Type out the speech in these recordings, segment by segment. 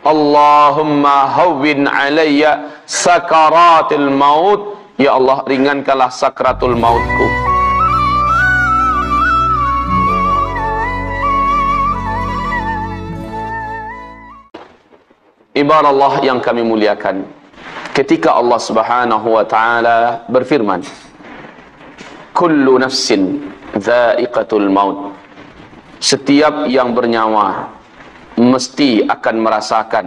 Allahumma hawwin alayya sakaratil maut. Ya Allah, ringankanlah sakratul mautku. Ibarat Allah yang kami muliakan, ketika Allah Subhanahu wa taala berfirman, kullu nafsin dha'iqatul maut. Setiap yang bernyawa mesti akan merasakan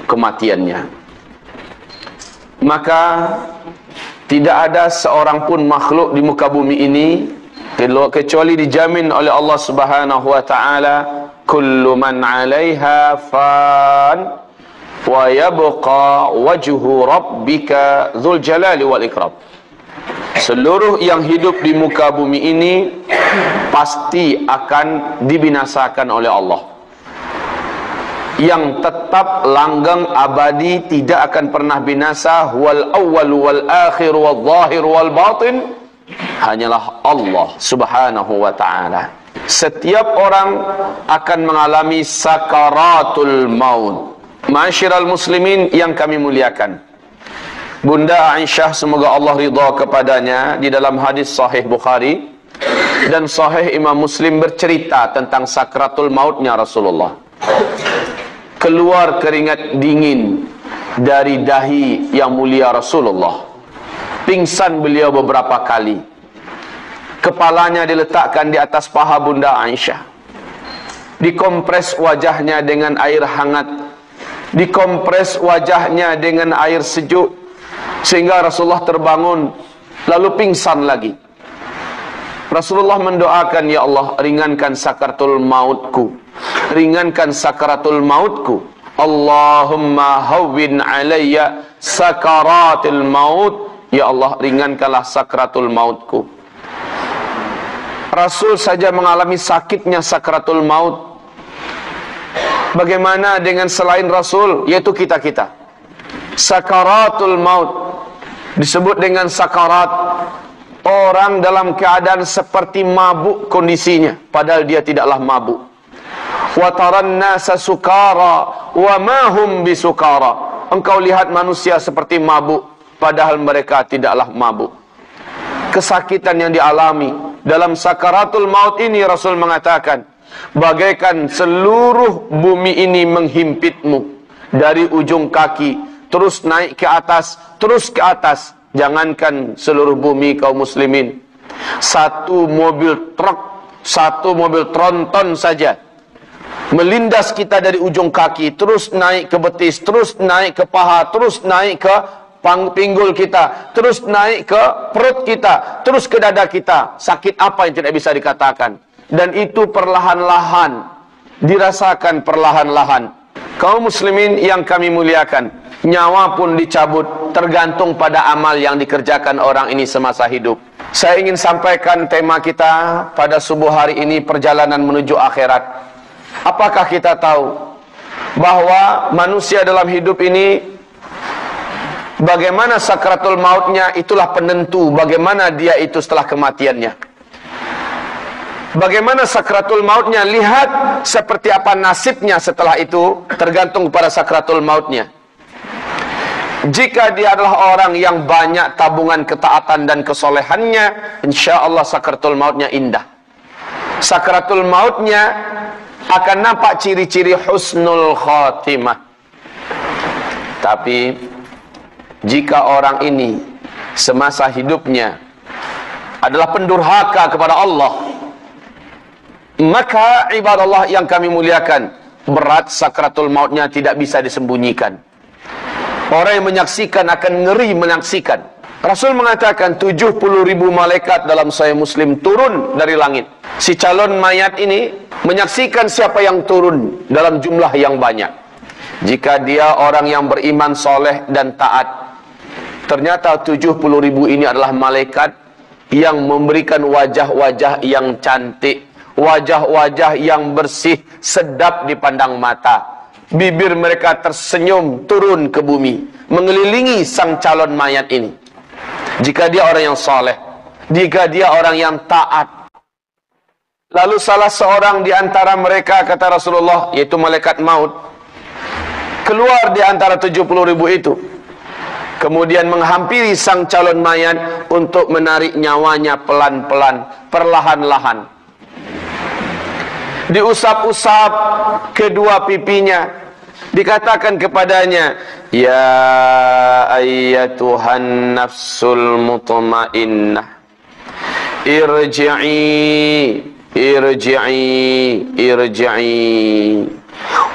kematiannya. Maka tidak ada seorang pun makhluk di muka bumi ini kecuali dijamin oleh Allah Subhanahu wa taala, kullu man 'alaiha fan wa yabqa wajhu rabbika dzul jalali wal ikram. Seluruh yang hidup di muka bumi ini pasti akan dibinasakan oleh Allah. Yang tetap langgeng abadi, tidak akan pernah binasa, wal awwal wal akhir wal zahir wal batin, hanyalah Allah Subhanahu wa taala. Setiap orang akan mengalami sakaratul maut. Ma'asyiral muslimin yang kami muliakan, Bunda Aisyah, semoga Allah ridha kepadanya, di dalam hadis sahih Bukhari dan sahih Imam Muslim bercerita tentang sakratul mautnya Rasulullah. Keluar keringat dingin dari dahi yang mulia Rasulullah. Pingsan beliau beberapa kali. Kepalanya diletakkan di atas paha Bunda Aisyah. Dikompres wajahnya dengan air hangat. Dikompres wajahnya dengan air sejuk, sehingga Rasulullah terbangun lalu pingsan lagi. Rasulullah mendoakan, ya Allah, ringankan sakaratul mautku, ringankan sakaratul mautku. Allahumma hawwin alayya sakaratul maut. Ya Allah, ringankanlah sakaratul mautku. Rasul saja mengalami sakitnya sakaratul maut. Bagaimana dengan selain Rasul, yaitu kita-kita? Sakaratul maut disebut dengan sakarat. Orang dalam keadaan seperti mabuk kondisinya, padahal dia tidaklah mabuk. Wa taran nasa sukara wa ma hum bisukara. Engkau lihat manusia seperti mabuk, padahal mereka tidaklah mabuk. Kesakitan yang dialami dalam sakaratul maut ini, Rasul mengatakan, bagaikan seluruh bumi ini menghimpitmu dari ujung kaki, terus naik ke atas, terus ke atas. Jangankan seluruh bumi kaum muslimin, satu mobil truk, satu mobil tronton saja melindas kita dari ujung kaki, terus naik ke betis, terus naik ke paha, terus naik ke pinggul kita, terus naik ke perut kita, terus ke dada kita. Sakit apa yang tidak bisa dikatakan. Dan itu perlahan-lahan dirasakan, perlahan-lahan. Kaum muslimin yang kami muliakan, nyawa pun dicabut tergantung pada amal yang dikerjakan orang ini semasa hidup. Saya ingin sampaikan tema kita pada subuh hari ini, perjalanan menuju akhirat. Apakah kita tahu bahwa manusia dalam hidup ini, bagaimana sakratul mautnya itulah penentu bagaimana dia itu setelah kematiannya. Bagaimana sakratul mautnya, lihat seperti apa nasibnya setelah itu, tergantung pada sakratul mautnya. Jika dia adalah orang yang banyak tabungan ketaatan dan kesolehannya, insya Allah sakratul mautnya indah. Sakratul mautnya akan nampak ciri-ciri husnul khatimah. Tapi jika orang ini semasa hidupnya adalah pendurhaka kepada Allah, maka ibadah Allah yang kami muliakan, berat sakratul mautnya tidak bisa disembunyikan. Orang yang menyaksikan akan ngeri menyaksikan. Rasul mengatakan 70.000 malaikat dalam Sahih Muslim turun dari langit. Si calon mayat ini menyaksikan siapa yang turun dalam jumlah yang banyak. Jika dia orang yang beriman, soleh dan taat, ternyata 70.000 ini adalah malaikat yang memberikan wajah-wajah yang cantik, wajah-wajah yang bersih, sedap dipandang mata. Bibir mereka tersenyum turun ke bumi, mengelilingi sang calon mayat ini. Jika dia orang yang soleh, jika dia orang yang taat. Lalu salah seorang di antara mereka, kata Rasulullah, yaitu malaikat maut, keluar di antara 70.000 itu, kemudian menghampiri sang calon mayat untuk menarik nyawanya pelan-pelan, perlahan-lahan. Diusap-usap kedua pipinya, dikatakan kepadanya, ya ayyatuhan nafsul mutmainnah, irji'i,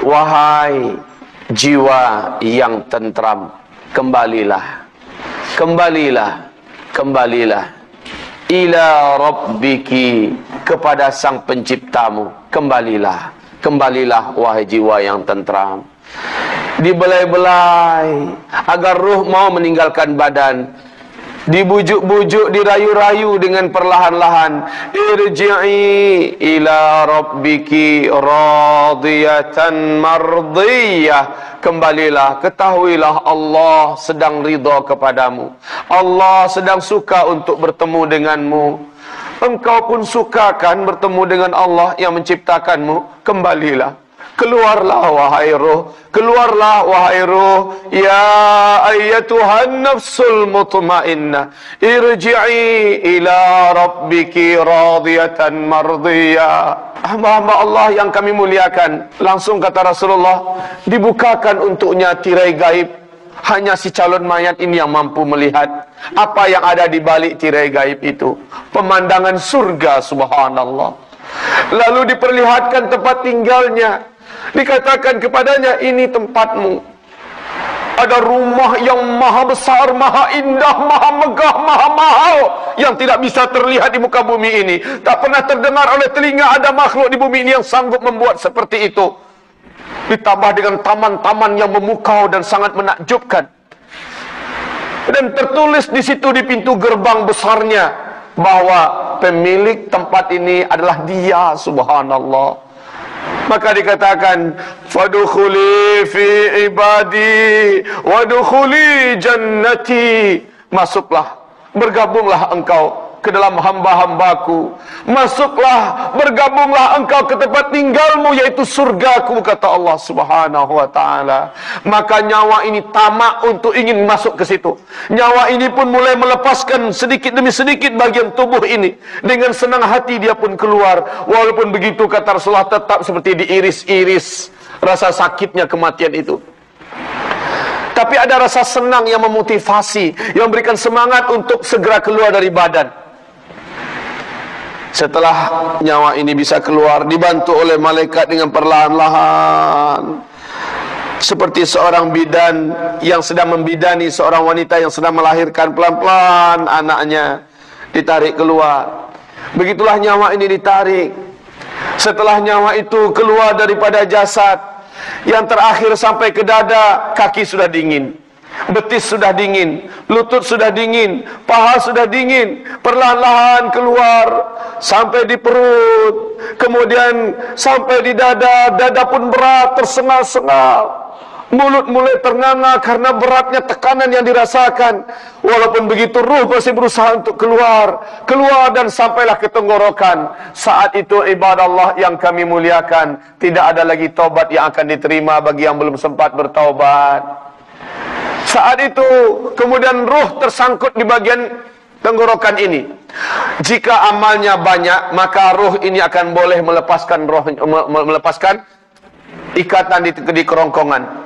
wahai jiwa yang tentram, kembalilah ila rabbiki, kepada sang penciptamu, kembalilah wahai jiwa yang tentram. Dibelai-belai agar ruh mau meninggalkan badan, dibujuk-bujuk, dirayu-rayu dengan perlahan-lahan, irji'i ila rabbiki radiyatan mardiyah, kembalilah, ketahuilah Allah sedang ridha kepadamu, Allah sedang suka untuk bertemu denganmu. Engkau pun suka kan bertemu dengan Allah yang menciptakanmu? Kembalilah, keluarlah wahai ruh, ya ayyatuhan nafsul mutmainnah, irji'i ila rabbiki radiyatan mardiyah. Hamba-hamba Allah yang kami muliakan, langsung kata Rasulullah, dibukakan untuknya tirai gaib. Hanya si calon mayat ini yang mampu melihat apa yang ada di balik tirai gaib itu. Pemandangan surga, subhanallah. Lalu diperlihatkan tempat tinggalnya. Dikatakan kepadanya, ini tempatmu. Ada rumah yang maha besar, maha indah, maha megah, maha mahal, yang tidak bisa terlihat di muka bumi ini. Tak pernah terdengar oleh telinga ada makhluk di bumi ini yang sanggup membuat seperti itu. Ditambah dengan taman-taman yang memukau dan sangat menakjubkan. Dan tertulis di situ di pintu gerbang besarnya bahwa pemilik tempat ini adalah dia, subhanallah. Maka dikatakan, fadkhuli fi ibadi wadkhuli jannati, masuklah, bergabunglah engkau ke dalam hamba-hambaku, masuklah, bergabunglah engkau ke tempat tinggalmu, yaitu surgaku, kata Allah subhanahu wa ta'ala. Maka nyawa ini tamak untuk ingin masuk ke situ. Nyawa ini pun mulai melepaskan sedikit demi sedikit bagian tubuh ini. Dengan senang hati dia pun keluar. Walaupun begitu, kata Rasulullah, tetap seperti diiris-iris rasa sakitnya kematian itu. Tapi ada rasa senang yang memotivasi, yang memberikan semangat untuk segera keluar dari badan. Setelah nyawa ini bisa keluar, dibantu oleh malaikat dengan perlahan-lahan, seperti seorang bidan yang sedang membidani seorang wanita yang sedang melahirkan, pelan-pelan anaknya ditarik keluar. Begitulah nyawa ini ditarik. Setelah nyawa itu keluar daripada jasad, yang terakhir sampai ke dada, kaki sudah dingin, betis sudah dingin, lutut sudah dingin, paha sudah dingin, perlahan-lahan keluar sampai di perut, kemudian sampai di dada, dada pun berat, tersengal-sengal. Mulut mulai ternganga karena beratnya tekanan yang dirasakan. Walaupun begitu, ruh masih berusaha untuk keluar dan sampailah ke tenggorokan. Saat itu, ibadah Allah yang kami muliakan, tidak ada lagi taubat yang akan diterima bagi yang belum sempat bertaubat. Saat itu kemudian ruh tersangkut di bagian tenggorokan ini. Jika amalnya banyak, maka ruh ini akan boleh melepaskan ikatan di kerongkongan.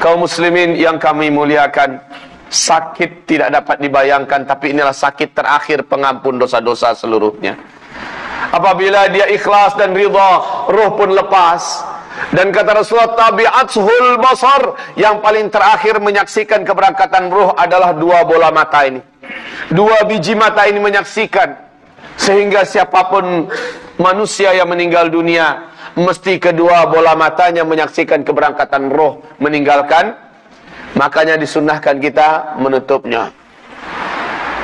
Kaum muslimin yang kami muliakan, sakit tidak dapat dibayangkan, tapi inilah sakit terakhir pengampun dosa-dosa seluruhnya. Apabila dia ikhlas dan ridha, ruh pun lepas. Dan kata Rasulullah, tabi'athul basar, yang paling terakhir menyaksikan keberangkatan ruh adalah dua bola mata ini. Dua biji mata ini menyaksikan. Sehingga siapapun manusia yang meninggal dunia, mesti kedua bola matanya menyaksikan keberangkatan roh meninggalkan. Makanya disunnahkan kita menutupnya.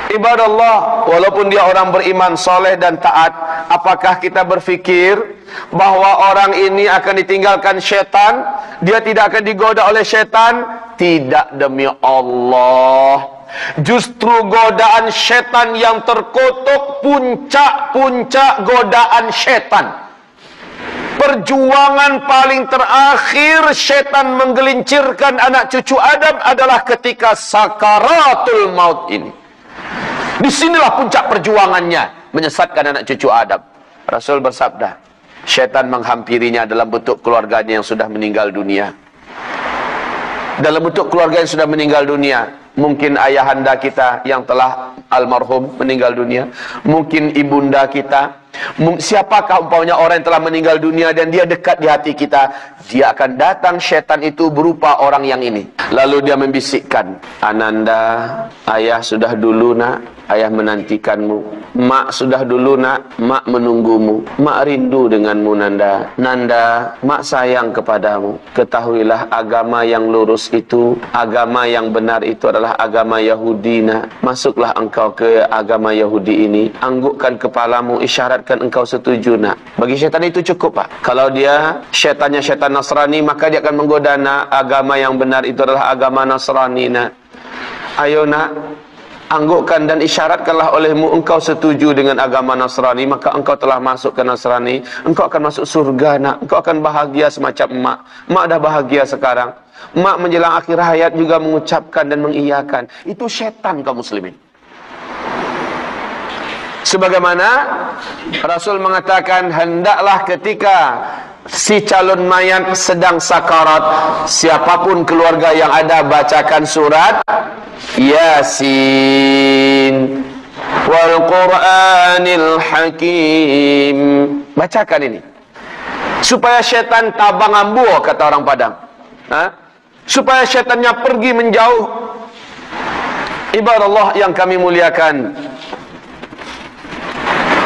Ibadah Allah, walaupun dia orang beriman, soleh dan taat, apakah kita berfikir bahwa orang ini akan ditinggalkan syaitan? Dia tidak akan digoda oleh syaitan? Tidak, demi Allah. Justru godaan syaitan yang terkutuk, puncak-puncak godaan syaitan. Perjuangan paling terakhir setan menggelincirkan anak cucu Adam adalah ketika sakaratul maut ini. Disinilah puncak perjuangannya, menyesatkan anak cucu Adam. Rasul bersabda, setan menghampirinya dalam bentuk keluarganya yang sudah meninggal dunia. Dalam bentuk keluarga yang sudah meninggal dunia. Mungkin ayahanda kita yang telah almarhum meninggal dunia. Mungkin ibunda kita. Siapakah umpamanya orang yang telah meninggal dunia dan dia dekat di hati kita. Dia akan datang, setan itu berupa orang yang ini. Lalu dia membisikkan, Ananda, ayah sudah dulu nak, ayah menantikanmu. Mak sudah dulu nak, mak menunggumu. Mak rindu denganmu Nanda. Nanda, mak sayang kepadamu. Ketahuilah agama yang lurus itu, agama yang benar itu adalah agama Yahudi nak. Masuklah engkau ke agama Yahudi ini. Anggukkan kepalamu, isyaratkan engkau setuju nak. Bagi syaitan itu cukup pak. Kalau dia syaitannya syaitan Nasrani, maka dia akan menggoda nak. Agama yang benar itu adalah agama Nasrani nak. Ayo nak, anggukkan dan isyaratkanlah olehmu engkau setuju dengan agama Nasrani, maka engkau telah masuk ke Nasrani, engkau akan masuk surga nak, engkau akan bahagia semacam emak. Emak dah bahagia sekarang. Emak menjelang akhir hayat juga mengucapkan dan mengiyakan. Itu setan kaum muslimin. Sebagaimana Rasul mengatakan, hendaklah ketika si calon mayat sedang sakarat, siapapun keluarga yang ada bacakan surat Yasin wal Qur'anil Hakim. Bacakan ini supaya syaitan tabang ambu, kata orang Padang. Supaya syaitannya pergi menjauh. Ibarat Allah yang kami muliakan,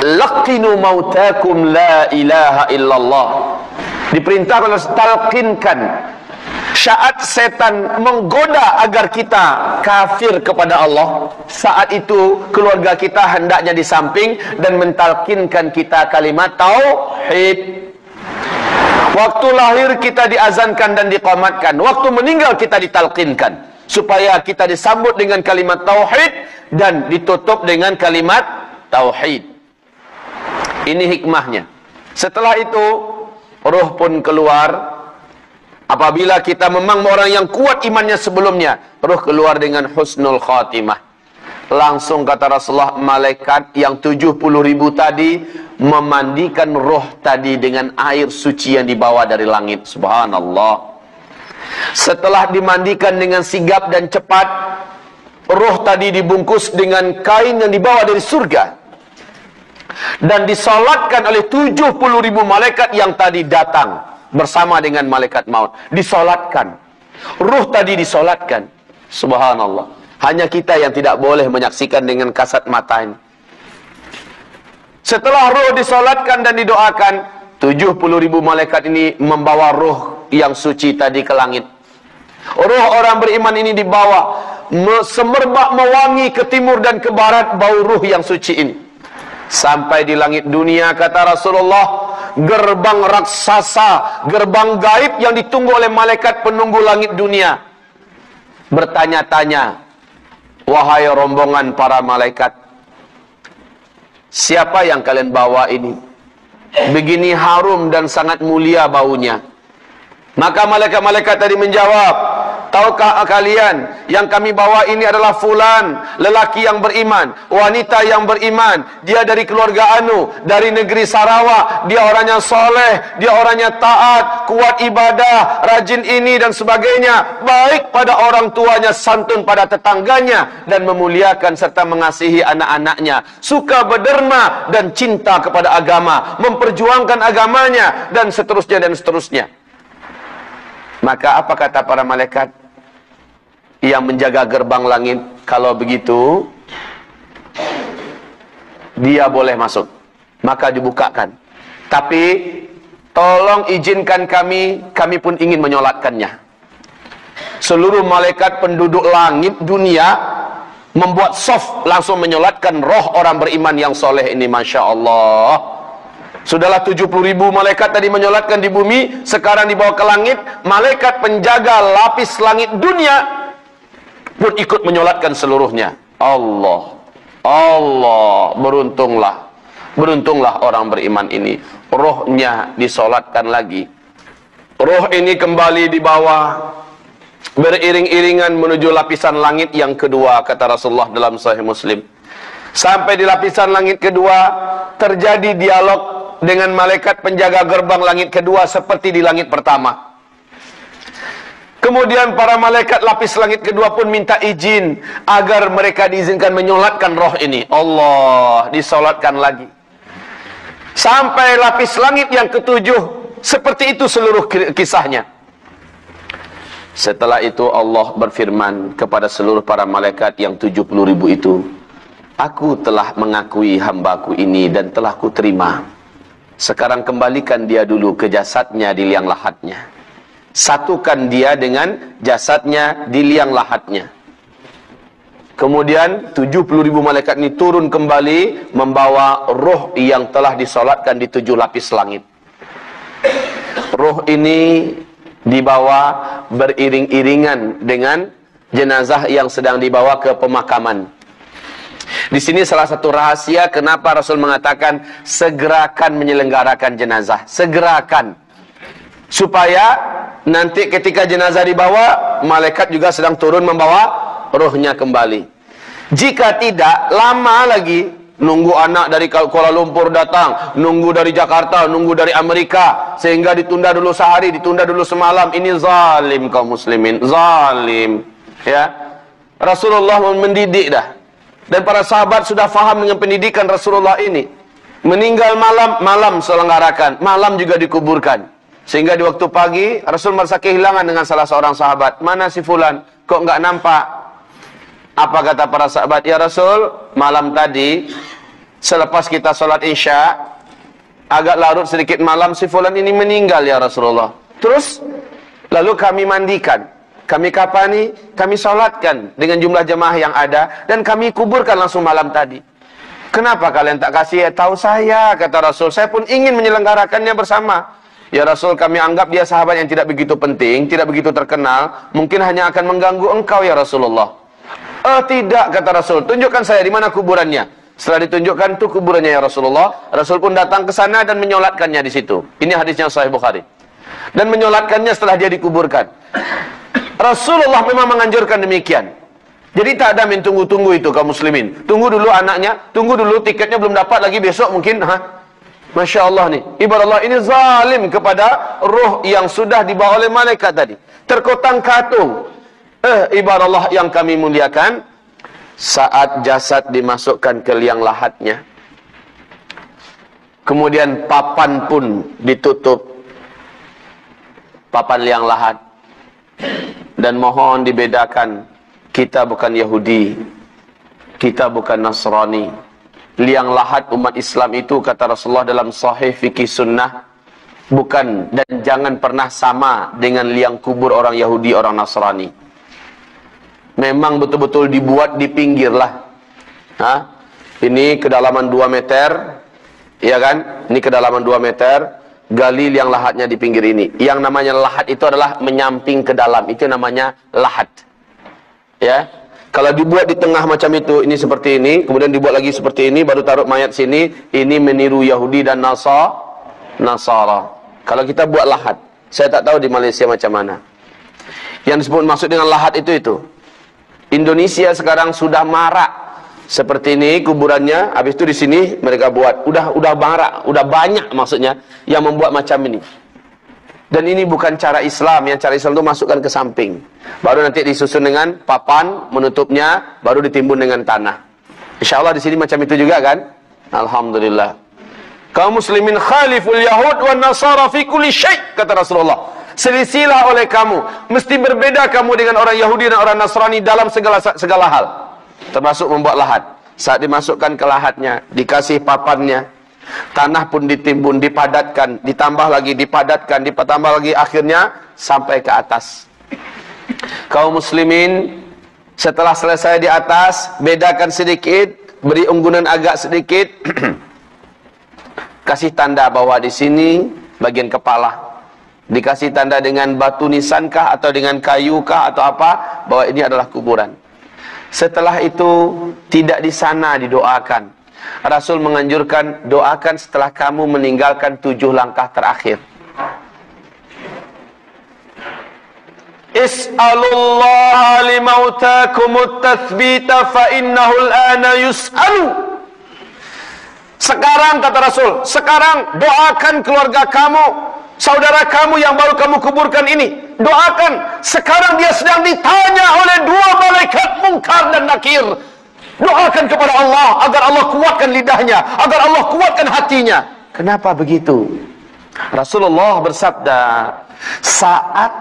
laqinu mautakum la ilaha illallah. Diperintah oleh talqinkan. Saat setan menggoda agar kita kafir kepada Allah, saat itu keluarga kita hendaknya di samping dan mentalkinkan kita kalimat tauhid. Waktu lahir kita diazankan dan diqamatkan, waktu meninggal kita ditalkinkan, supaya kita disambut dengan kalimat tauhid dan ditutup dengan kalimat tauhid. Ini hikmahnya. Setelah itu roh pun keluar. Apabila kita memang orang yang kuat imannya sebelumnya, roh keluar dengan husnul khatimah. Langsung kata Rasulullah, malaikat yang 70.000 tadi memandikan roh tadi dengan air suci yang dibawa dari langit. Subhanallah. Setelah dimandikan dengan sigap dan cepat, roh tadi dibungkus dengan kain yang dibawa dari surga dan disolatkan oleh 70.000 malaikat yang tadi datang bersama dengan malaikat maut. Disolatkan. Ruh tadi disolatkan. Subhanallah. Hanya kita yang tidak boleh menyaksikan dengan kasat mata ini. Setelah ruh disolatkan dan didoakan, 70.000 malaikat ini membawa ruh yang suci tadi ke langit. Ruh orang beriman ini dibawa semerbak mewangi ke timur dan ke barat bau ruh yang suci ini. Sampai di langit dunia, kata Rasulullah, gerbang raksasa, gerbang gaib yang ditunggu oleh malaikat penunggu langit dunia bertanya-tanya, wahai rombongan para malaikat, siapa yang kalian bawa ini? Begini harum dan sangat mulia baunya. Maka malaikat-malaikat tadi menjawab, tahukah kalian yang kami bawa ini adalah fulan, lelaki yang beriman, wanita yang beriman, dia dari keluarga Anu, dari negeri Sarawak, dia orangnya soleh, dia orangnya taat, kuat ibadah, rajin ini dan sebagainya, baik pada orang tuanya, santun pada tetangganya, dan memuliakan serta mengasihi anak-anaknya, suka berderma dan cinta kepada agama, memperjuangkan agamanya, dan seterusnya dan seterusnya. Maka apa kata para malaikat yang menjaga gerbang langit? Kalau begitu, dia boleh masuk. Maka dibukakan. Tapi, tolong izinkan kami pun ingin menyolatkannya. Seluruh malaikat penduduk langit dunia membuat soft langsung menyolatkan roh orang beriman yang soleh ini. Masya Allah. Sudahlah 70.000 malaikat tadi menyolatkan di bumi, sekarang dibawa ke langit, malaikat penjaga lapis langit dunia pun ikut menyolatkan seluruhnya. Allah, beruntunglah Beruntunglah orang beriman ini, rohnya disolatkan lagi. Roh ini kembali dibawa beriring-iringan menuju lapisan langit yang kedua, kata Rasulullah dalam Sahih Muslim. Sampai di lapisan langit kedua, terjadi dialog dengan malaikat penjaga gerbang langit kedua seperti di langit pertama. Kemudian para malaikat lapis langit kedua pun minta izin agar mereka diizinkan menyolatkan roh ini. Allah, disolatkan lagi. Sampai lapis langit yang ketujuh, seperti itu seluruh kisahnya. Setelah itu Allah berfirman kepada seluruh para malaikat yang 70.000 itu, aku telah mengakui hambaku ini dan telah kuterima. Sekarang kembalikan dia dulu ke jasadnya di liang lahatnya. Satukan dia dengan jasadnya di liang lahatnya. Kemudian 70.000 malaikat ini turun kembali membawa roh yang telah disolatkan di 7 lapis langit. Roh ini dibawa beriring-iringan dengan jenazah yang sedang dibawa ke pemakaman. Di sini salah satu rahasia kenapa Rasul mengatakan segerakan menyelenggarakan jenazah, segerakan, supaya nanti ketika jenazah dibawa, malaikat juga sedang turun membawa rohnya kembali. Jika tidak, lama lagi nunggu anak dari Kuala Lumpur datang, nunggu dari Jakarta, nunggu dari Amerika, sehingga ditunda dulu sehari, ditunda dulu semalam. Ini zalim kaum muslimin, zalim. Ya, Rasulullah mendidik dah, dan para sahabat sudah faham dengan pendidikan Rasulullah ini. Meninggal malam selenggarakan, malam juga dikuburkan. Sehingga di waktu pagi Rasul merasa kehilangan dengan salah seorang sahabat. Mana si fulan? Kok enggak nampak? Apa kata para sahabat? Ya Rasul, malam tadi selepas kita sholat isya, agak larut sedikit malam, si fulan ini meninggal ya Rasulullah. Terus lalu kami mandikan, kami kapani, kami sholatkan dengan jumlah jemaah yang ada, dan kami kuburkan langsung malam tadi. Kenapa kalian tak kasih tahu saya? Kata Rasul, saya pun ingin menyelenggarakannya bersama. Ya Rasul, kami anggap dia sahabat yang tidak begitu penting, tidak begitu terkenal, mungkin hanya akan mengganggu engkau ya Rasulullah. Tidak, kata Rasul, tunjukkan saya di mana kuburannya. Setelah ditunjukkan itu kuburannya ya Rasulullah, Rasul pun datang ke sana dan menyolatkannya di situ. Ini hadisnya Sahih Bukhari. Dan menyolatkannya setelah dia dikuburkan. Rasulullah memang menganjurkan demikian. Jadi tak ada tunggu-tunggu itu kaum muslimin. Tunggu dulu anaknya, tunggu dulu tiketnya belum dapat lagi, besok mungkin. Masya Allah nih, ibarat Allah ini zalim kepada roh yang sudah dibawa oleh malaikat tadi. Terkotang-katung. Ibarat Allah yang kami muliakan, saat jasad dimasukkan ke liang lahatnya, kemudian papan pun ditutup, papan liang lahat, dan mohon dibedakan, kita bukan Yahudi, kita bukan Nasrani. Liang lahat umat Islam itu, kata Rasulullah dalam Sahih Fikih Sunnah, bukan dan jangan pernah sama dengan liang kubur orang Yahudi, orang Nasrani. Memang betul-betul dibuat di pinggir lah. Ini kedalaman 2 meter, ya kan? Ini kedalaman 2 meter, gali liang lahatnya di pinggir ini. Yang namanya lahat itu adalah menyamping ke dalam, itu namanya lahat. Ya. Kalau dibuat di tengah macam itu, ini seperti ini, kemudian dibuat lagi seperti ini, baru taruh mayat sini, ini meniru Yahudi dan Nasara. Kalau kita buat lahat, saya tak tahu di Malaysia macam mana. Yang disebut maksud dengan lahat itu. Indonesia sekarang sudah marak seperti ini kuburannya, habis itu di sini mereka buat udah marak, udah banyak maksudnya yang membuat macam ini. Dan ini bukan cara Islam. Yang cara Islam itu masukkan ke samping, baru nanti disusun dengan papan menutupnya, baru ditimbun dengan tanah. Insyaallah di sini macam itu juga kan? Alhamdulillah. Kaum muslimin khaliful yahud wan nasara fi kulli syai', kata Rasulullah. Selisilah oleh kamu, mesti berbeda kamu dengan orang Yahudi dan orang Nasrani dalam segala hal, termasuk membuat lahat. Saat dimasukkan ke lahatnya, dikasih papannya, tanah pun ditimbun, dipadatkan, ditambah lagi, dipadatkan, ditambah lagi, akhirnya sampai ke atas. Kaum muslimin, setelah selesai di atas, bedakan sedikit, beri unggunan agak sedikit, kasih tanda bahwa di sini bagian kepala. Dikasih tanda dengan batu nisankah atau dengan kayukah atau apa, bahwa ini adalah kuburan. Setelah itu tidak di sana didoakan, Rasul menganjurkan, doakan setelah kamu meninggalkan 7 langkah terakhir. Is'alullaha limautakumut tathbita fa innahu al-ana yus'alu. Sekarang kata Rasul, sekarang doakan keluarga kamu, saudara kamu yang baru kamu kuburkan ini. Doakan, sekarang dia sedang ditanya oleh 2 malaikat Munkar dan Nakir. Doakan kepada Allah agar Allah kuatkan lidahnya, agar Allah kuatkan hatinya. Kenapa begitu? Rasulullah bersabda, saat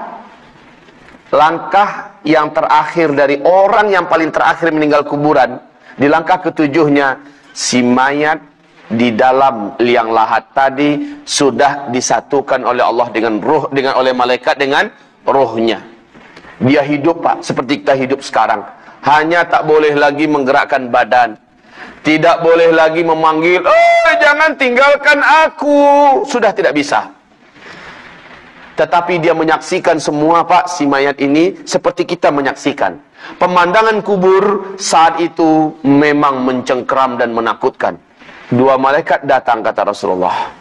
langkah yang terakhir dari orang yang paling terakhir meninggal kuburan, di langkah ke-7-nya, si mayat di dalam liang lahat tadi sudah disatukan oleh Allah dengan ruh, oleh malaikat dengan rohnya. Dia hidup, Pak, seperti kita hidup sekarang. Hanya tak boleh lagi menggerakkan badan, tidak boleh lagi memanggil, "Oh, jangan tinggalkan aku." Sudah tidak bisa. Tetapi dia menyaksikan semua, Pak, si mayat ini seperti kita menyaksikan. Pemandangan kubur saat itu memang mencengkeram dan menakutkan. 2 malaikat datang, kata Rasulullah.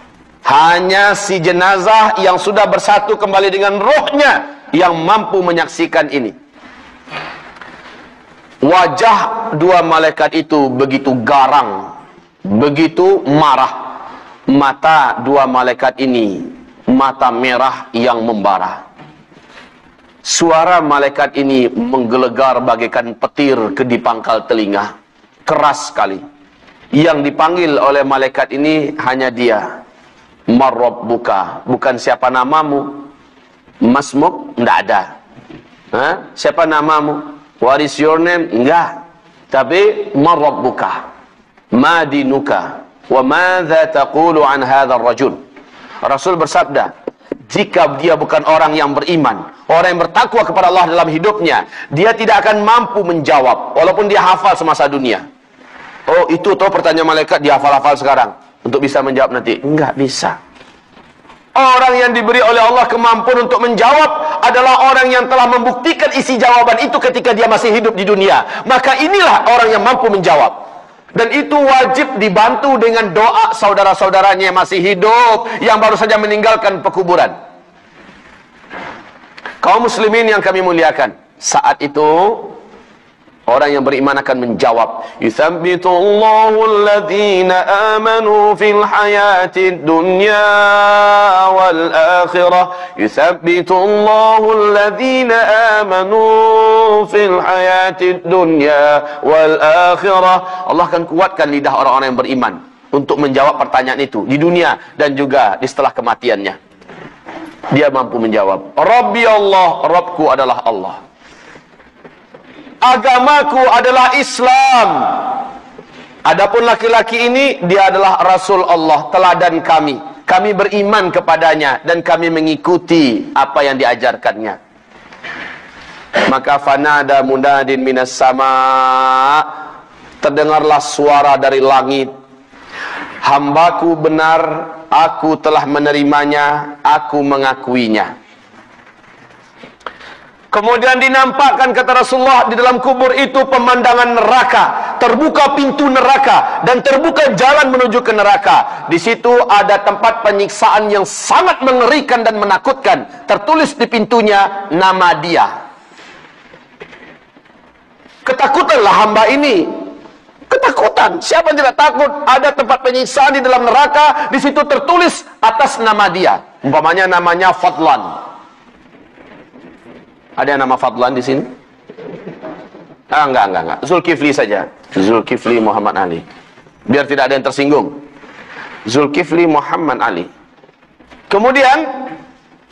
Hanya si jenazah yang sudah bersatu kembali dengan rohnya yang mampu menyaksikan ini. Wajah 2 malaikat itu begitu garang, begitu marah. Mata 2 malaikat ini, mata merah yang membara. Suara malaikat ini menggelegar bagaikan petir di pangkal telinga. Keras sekali. Yang dipanggil oleh malaikat ini hanya dia. Marrabbuka, bukan siapa namamu. Masmuk, enggak ada. Siapa namamu? What is your name? Enggak. Tapi marrabbuka, ma dinuka, wa madza taqulu an hadzal rajul. Rasul bersabda, jika dia bukan orang yang beriman, orang yang bertakwa kepada Allah dalam hidupnya, dia tidak akan mampu menjawab walaupun dia hafal semasa dunia. Oh, itu toh pertanyaan malaikat dia hafal-hafal sekarang untuk bisa menjawab nanti. Enggak bisa. Orang yang diberi oleh Allah kemampuan untuk menjawab adalah orang yang telah membuktikan isi jawaban itu ketika dia masih hidup di dunia. Maka inilah orang yang mampu menjawab. Dan itu wajib dibantu dengan doa saudara-saudaranya yang masih hidup, yang baru saja meninggalkan pekuburan. Kaum muslimin yang kami muliakan, saat itu orang yang beriman akan menjawab, "Yuthabbitullahu alladhina amanu fil hayatid dunya wal akhirah." Yuthabbitullahu alladhina amanu fil hayatid dunya wal akhirah. Allah akan kuatkan lidah orang-orang yang beriman untuk menjawab pertanyaan itu di dunia dan juga di setelah kematiannya. Dia mampu menjawab, "Rabbi Allah, Rabbku adalah Allah. Agamaku adalah Islam." Adapun laki-laki ini, dia adalah Rasul Allah, teladan kami. Kami beriman kepadanya dan kami mengikuti apa yang diajarkannya. Maka fanada munadin minas sama, terdengarlah suara dari langit, "Hambaku benar, aku telah menerimanya, aku mengakuinya." Kemudian dinampakkan, kata Rasulullah, di dalam kubur itu pemandangan neraka. Terbuka pintu neraka dan terbuka jalan menuju ke neraka. Di situ ada tempat penyiksaan yang sangat mengerikan dan menakutkan. Tertulis di pintunya nama dia. Ketakutanlah hamba ini. Ketakutan. Siapa yang tidak takut? Ada tempat penyiksaan di dalam neraka. Di situ tertulis atas nama dia. Umpamanya namanya Fadlan. Ada yang nama Fadlan di sini? Enggak. Zulkifli saja. Zulkifli Muhammad Ali. Biar tidak ada yang tersinggung. Zulkifli Muhammad Ali. Kemudian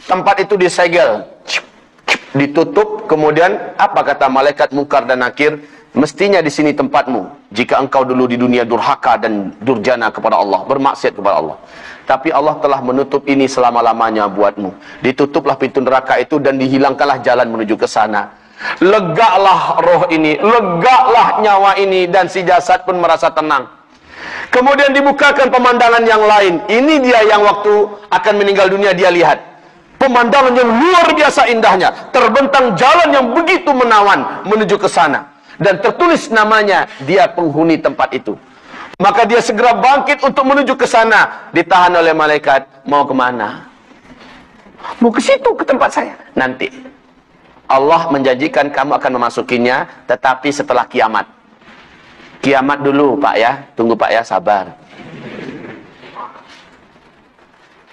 tempat itu disegel, ditutup. Kemudian apa kata malaikat Munkar dan Nakir? Mestinya di sini tempatmu. Jika engkau dulu di dunia durhaka dan durjana kepada Allah, bermaksiat kepada Allah. Tapi Allah telah menutup ini selama-lamanya buatmu. Ditutuplah pintu neraka itu dan dihilangkanlah jalan menuju ke sana. Legalah roh ini, legalah nyawa ini, dan si jasad pun merasa tenang. Kemudian dibukakan pemandangan yang lain. Ini dia yang waktu akan meninggal dunia dia lihat. Pemandangan yang luar biasa indahnya. Terbentang jalan yang begitu menawan menuju ke sana. Dan tertulis namanya, dia penghuni tempat itu. Maka dia segera bangkit untuk menuju ke sana. Ditahan oleh malaikat. Mau kemana? Mau ke situ, ke tempat saya. Nanti Allah menjanjikan kamu akan memasukinya, tetapi setelah kiamat. Kiamat dulu Pak ya. Tunggu Pak ya, sabar.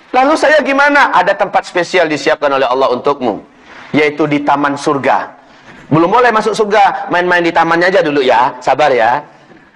Lalu saya gimana? Ada tempat spesial disiapkan oleh Allah untukmu, yaitu di taman surga. Belum boleh masuk surga, main-main di tamannya aja dulu ya. Sabar ya.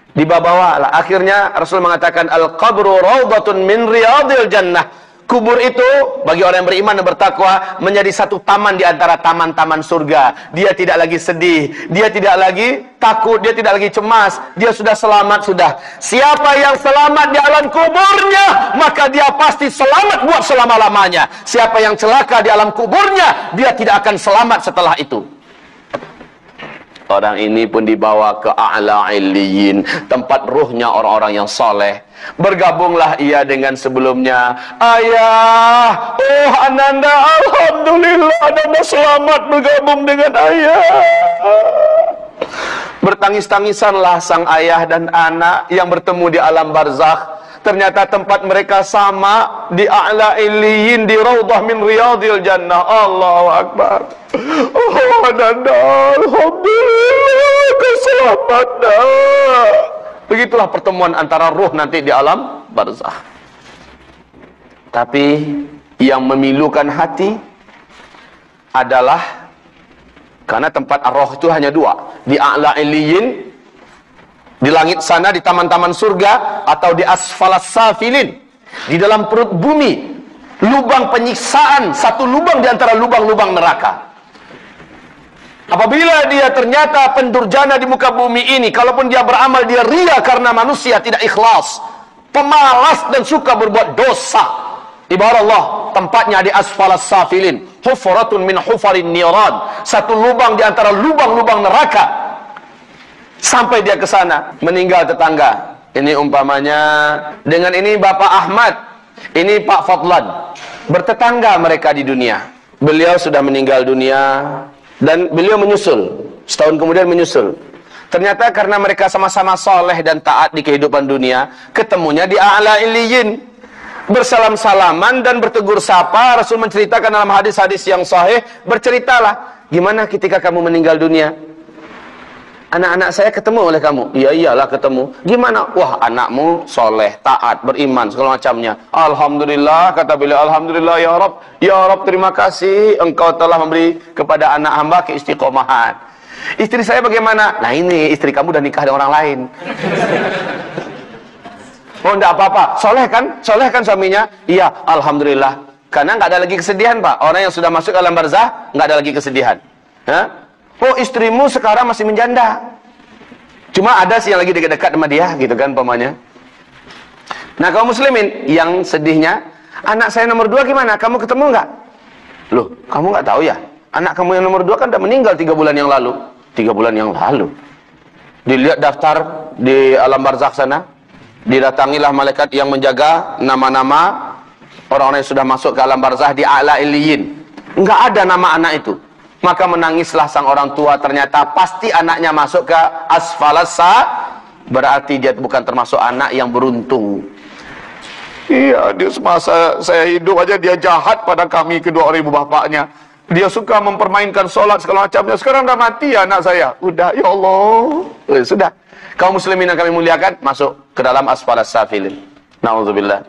Dibawa lah. Akhirnya Rasul mengatakan, al-qabru rawdatun min riyadil jannah. Kubur itu bagi orang yang beriman dan bertakwa menjadi satu taman di antara taman-taman surga. Dia tidak lagi sedih, dia tidak lagi takut, dia tidak lagi cemas. Dia sudah selamat sudah. Siapa yang selamat di alam kuburnya, maka dia pasti selamat buat selama-lamanya. Siapa yang celaka di alam kuburnya, dia tidak akan selamat setelah itu. Orang ini pun dibawa ke a'la illiyin, tempat ruhnya orang-orang yang soleh. Bergabunglah ia dengan sebelumnya. Ayah, oh Ananda, alhamdulillah Ananda selamat bergabung dengan ayah. Bertangis-tangisanlah sang ayah dan anak yang bertemu di alam barzakh. Ternyata tempat mereka sama, di a'la illiyin, di raudhah min riyadil jannah. Allahu akbar. Oh Ananda, alhamdulillah keselamatan. Begitulah pertemuan antara ruh nanti di alam barzakh. Tapi yang memilukan hati adalah, karena tempat roh itu hanya dua, di a'la illiyin, di langit sana, di taman-taman surga, atau di asfalas safilin, di dalam perut bumi, lubang penyiksaan, satu lubang di antara lubang-lubang neraka. Apabila dia ternyata pendurjana di muka bumi ini, kalaupun dia beramal, dia ria karena manusia tidak ikhlas, pemalas dan suka berbuat dosa. Ibarat Allah, tempatnya di asfalas safilin, hufaratun min hufarin niran, satu lubang di antara lubang-lubang neraka. Sampai dia ke sana, meninggal tetangga. Ini umpamanya, dengan ini Bapak Ahmad, ini Pak Fadlan, bertetangga mereka di dunia. Beliau sudah meninggal dunia, dan beliau menyusul, setahun kemudian menyusul. Ternyata karena mereka sama-sama soleh dan taat di kehidupan dunia, ketemunya di a'la illiyin, bersalam-salaman dan bertegur sapa. Rasul menceritakan dalam hadis-hadis yang sahih, berceritalah, gimana ketika kamu meninggal dunia? Anak-anak saya ketemu oleh kamu. Iya iyalah ketemu. Gimana? Wah, anakmu soleh, taat, beriman, segala macamnya. Alhamdulillah, kata beliau, alhamdulillah ya Rabb. Ya Rabb, terima kasih engkau telah memberi kepada anak hamba keistiqomahan. Istri saya bagaimana? Nah ini, istri kamu udah nikah dengan orang lain. Oh enggak apa-apa. Soleh kan suaminya? Iya, alhamdulillah. Karena nggak ada lagi kesedihan Pak. Orang yang sudah masuk alam barzakh nggak ada lagi kesedihan. Hah? Oh istrimu sekarang masih menjanda. Cuma ada sih yang lagi dekat-dekat sama dia, gitu kan pamannya. Nah kaum muslimin, yang sedihnya, anak saya nomor 2 gimana? Kamu ketemu nggak? Loh, kamu nggak tahu ya? Anak kamu yang nomor 2 kan udah meninggal 3 bulan yang lalu. 3 bulan yang lalu. Dilihat daftar di alam barzakh sana, didatangilah malaikat yang menjaga nama-nama orang-orang yang sudah masuk ke alam barzakh di a'la illiyin. Nggak ada nama anak itu. Maka menangislah sang orang tua, ternyata pasti anaknya masuk ke asfalas berarti dia bukan termasuk anak yang beruntung. Iya, dia semasa saya hidup aja dia jahat pada kami kedua orang ibu bapaknya. Dia suka mempermainkan sholat segala macamnya. Sekarang udah mati anak saya. Udah, ya Allah. Sudah. Kaum muslimin yang kami muliakan, masuk ke dalam asfalas safilin. Na'udzubillah.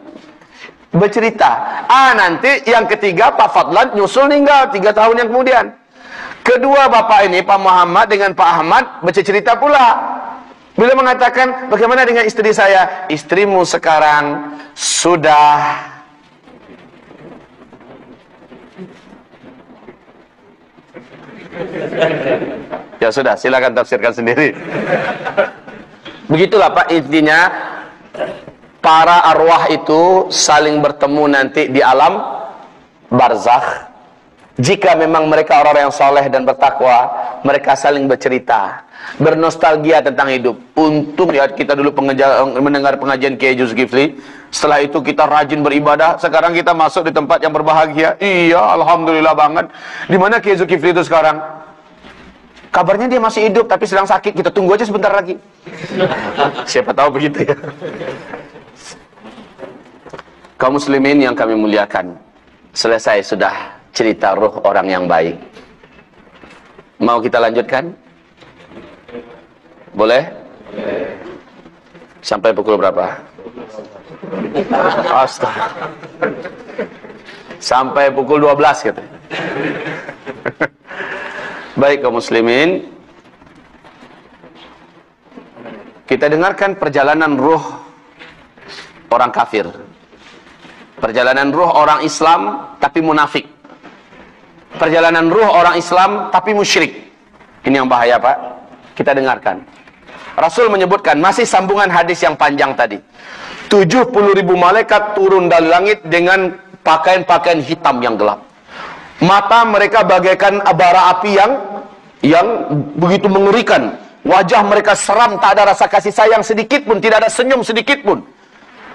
Bercerita, nanti yang ketiga Pak Fadlan nyusul meninggal 3 tahun yang kemudian. Kedua bapak ini, Pak Muhammad dengan Pak Ahmad, bercerita pula. Beliau mengatakan, bagaimana dengan istri saya? Istrimu sekarang sudah ya sudah, silakan tafsirkan sendiri. Begitulah Pak, intinya para arwah itu saling bertemu nanti di alam barzakh. Jika memang mereka orang-orang yang soleh dan bertakwa, mereka saling bercerita, bernostalgia tentang hidup. Untung ya kita dulu mendengar pengajian Kiai Zulkifli. Setelah itu kita rajin beribadah. Sekarang kita masuk di tempat yang berbahagia. Iya, alhamdulillah banget. Di mana Kiai Zulkifli itu sekarang? Kabarnya dia masih hidup tapi sedang sakit, kita tunggu aja sebentar lagi. Siapa tahu begitu ya. Kaum muslimin yang kami muliakan, selesai sudah cerita ruh orang yang baik. Mau kita lanjutkan? Boleh? Sampai pukul berapa? Astaga. Sampai pukul 12 gitu. Baik kaum muslimin, kita dengarkan perjalanan ruh orang kafir. Perjalanan ruh orang Islam tapi munafik. Perjalanan ruh orang Islam tapi musyrik. Ini yang bahaya, Pak. Kita dengarkan. Rasul menyebutkan, masih sambungan hadis yang panjang tadi. 70.000 malaikat turun dari langit dengan pakaian-pakaian hitam yang gelap. Mata mereka bagaikan bara api yang begitu mengerikan. Wajah mereka seram, tak ada rasa kasih sayang sedikit pun, tidak ada senyum sedikit pun.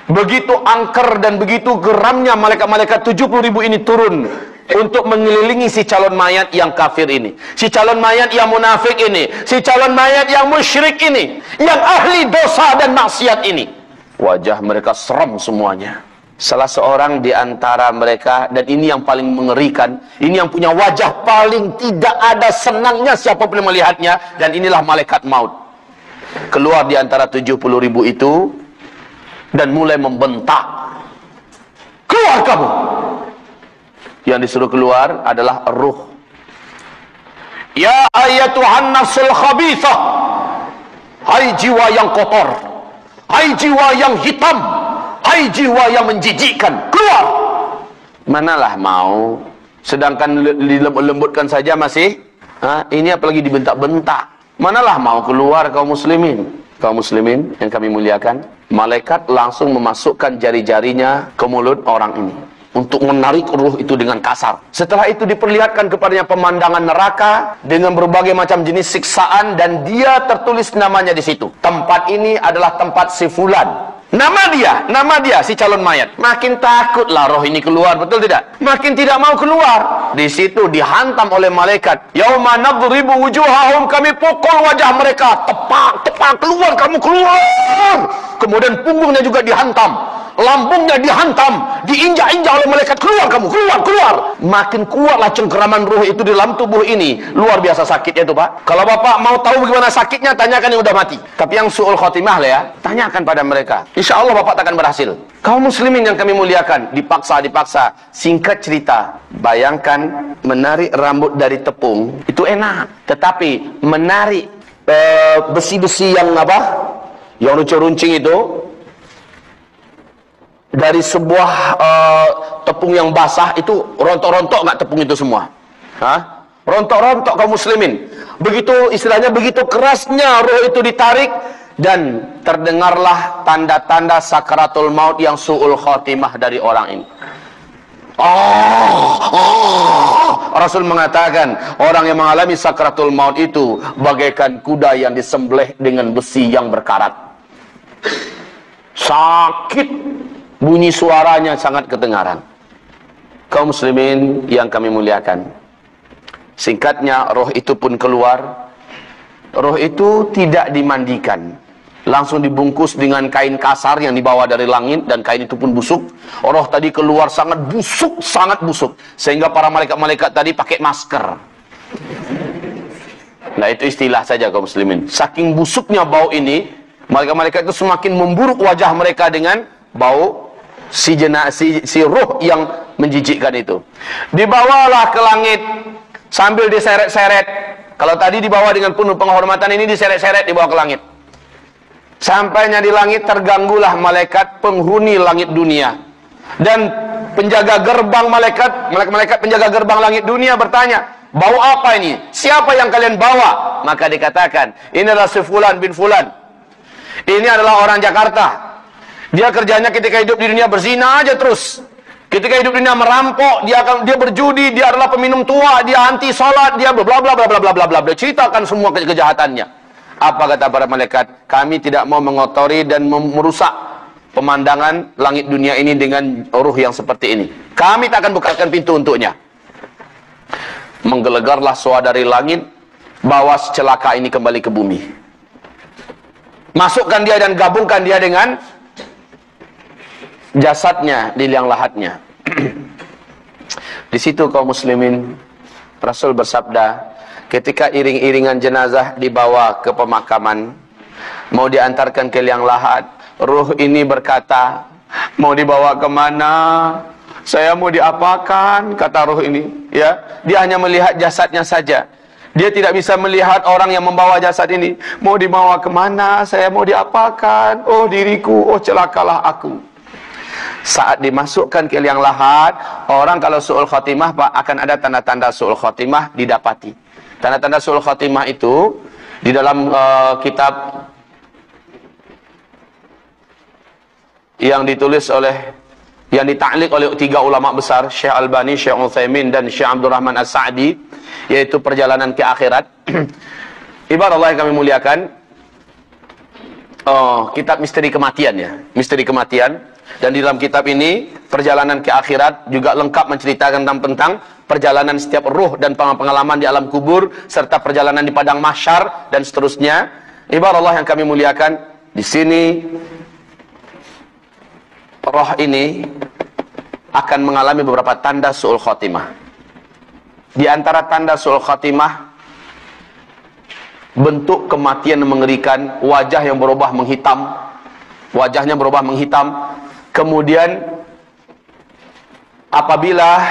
Begitu angker dan begitu geramnya malaikat-malaikat 70.000 ini turun untuk mengelilingi si calon mayat yang kafir ini, si calon mayat yang munafik ini, si calon mayat yang musyrik ini, yang ahli dosa dan maksiat ini. Wajah mereka seram semuanya. Salah seorang di antara mereka, dan ini yang paling mengerikan, ini yang punya wajah paling tidak ada senangnya siapapun yang melihatnya, dan inilah malaikat maut. Keluar di antara 70.000 itu dan mulai membentak, keluar kamu. Yang disuruh keluar adalah ruh. Ya ayatuhan nafsul khabithah, hai jiwa yang kotor, hai jiwa yang hitam, hai jiwa yang menjijikkan, keluar. Manalah mau, sedangkan dilembutkan saja masih, ini apalagi dibentak-bentak. Manalah mau keluar kaum muslimin. Kaum muslimin yang kami muliakan, malaikat langsung memasukkan jari-jarinya ke mulut orang ini untuk menarik ruh itu dengan kasar. Setelah itu diperlihatkan kepadanya pemandangan neraka dengan berbagai macam jenis siksaan, dan dia tertulis namanya di situ. Tempat ini adalah tempat si fulan. Nama dia si calon mayat. Makin takutlah roh ini keluar, betul tidak? Makin tidak mau keluar. Di situ dihantam oleh malaikat. Yauma nadribu wujuhahum, kami pukul wajah mereka. Tepak, keluar kamu, keluar. Kemudian punggungnya juga dihantam, lambungnya dihantam, diinjak-injak oleh malaikat. Keluar kamu, keluar. Makin kuatlah cengkeraman ruh itu di dalam tubuh ini. Luar biasa sakitnya itu, Pak. Kalau Bapak mau tahu bagaimana sakitnya, tanyakan yang udah mati. Tapi yang su'ul khotimah lah ya, tanyakan pada mereka. Insya Allah Bapak takkan berhasil. Kaum muslimin yang kami muliakan, dipaksa. Singkat cerita, bayangkan menarik rambut dari tepung itu enak, tetapi menarik besi-besi yang yang runcing-runcing itu dari sebuah tepung yang basah, itu rontok-rontok nggak tepung itu semua? Rontok-rontok kaum muslimin. Begitu istilahnya, begitu kerasnya roh itu ditarik, dan terdengarlah tanda-tanda sakaratul maut yang su'ul khotimah dari orang ini. Rasul mengatakan, orang yang mengalami sakaratul maut itu bagaikan kuda yang disembelih dengan besi yang berkarat. Sakit, bunyi suaranya sangat kedengaran. Kaum muslimin yang kami muliakan, singkatnya roh itu pun keluar. Roh itu tidak dimandikan, langsung dibungkus dengan kain kasar yang dibawa dari langit, dan kain itu pun busuk. Roh tadi keluar sangat busuk, sehingga para malaikat-malaikat tadi pakai masker. Nah, itu istilah saja kaum muslimin. Saking busuknya bau ini, malaikat-malaikat itu semakin memburuk wajah mereka dengan bau si ruh yang menjijikkan itu. Dibawalah ke langit sambil diseret-seret. Kalau tadi dibawa dengan penuh penghormatan, ini diseret-seret dibawa ke langit. Sampainya di langit, terganggulah malaikat penghuni langit dunia. Dan penjaga gerbang malaikat penjaga gerbang langit dunia bertanya, bau apa ini? Siapa yang kalian bawa? Maka dikatakan, ini adalah si fulan bin fulan. Ini adalah orang Jakarta. Dia kerjanya ketika hidup di dunia berzina aja terus. Ketika hidup di dunia merampok, dia berjudi, dia adalah peminum tua, dia anti sholat, dia bla bla bla bla bla bla bla. Ceritakan semua kejahatannya. Apa kata para malaikat? Kami tidak mau mengotori dan merusak pemandangan langit dunia ini dengan ruh yang seperti ini. Kami tak akan bukakan pintu untuknya. Menggelegarlah suara dari langit, bawa celaka ini kembali ke bumi. Masukkan dia dan gabungkan dia dengan jasadnya di liang lahatnya. Di situ kaum muslimin, Rasul bersabda, ketika iring-iringan jenazah dibawa ke pemakaman, mau diantarkan ke liang lahat, ruh ini berkata, mau dibawa kemana? Saya mau diapakan? Kata ruh ini. Ya, dia hanya melihat jasadnya saja. Dia tidak bisa melihat orang yang membawa jasad ini. Mau dibawa kemana? Saya mau diapakan? Oh diriku, oh celakalah aku. Saat dimasukkan ke liang lahat, orang kalau su'ul khotimah, Pak, akan ada tanda-tanda su'ul khotimah didapati. Tanda-tanda su'ul khotimah itu di dalam kitab yang ditulis oleh, yang ditaklik oleh 3 ulama besar, Syekh Albani, Syekh Utsaimin, dan Syekh Abdul Rahman As-Sa'di, yaitu perjalanan ke akhirat. Ibarat Allah yang kami muliakan, kitab misteri kematian ya, misteri kematian. Dan di dalam kitab ini, perjalanan ke akhirat juga lengkap menceritakan tentang perjalanan setiap ruh dan pengalaman di alam kubur, serta perjalanan di padang mahsyar dan seterusnya. Ibarat Allah yang kami muliakan, di sini roh ini akan mengalami beberapa tanda su'ul khotimah. Di antara tanda su'ul khotimah, bentuk kematian yang mengerikan, wajah yang berubah menghitam, wajahnya berubah menghitam. Kemudian apabila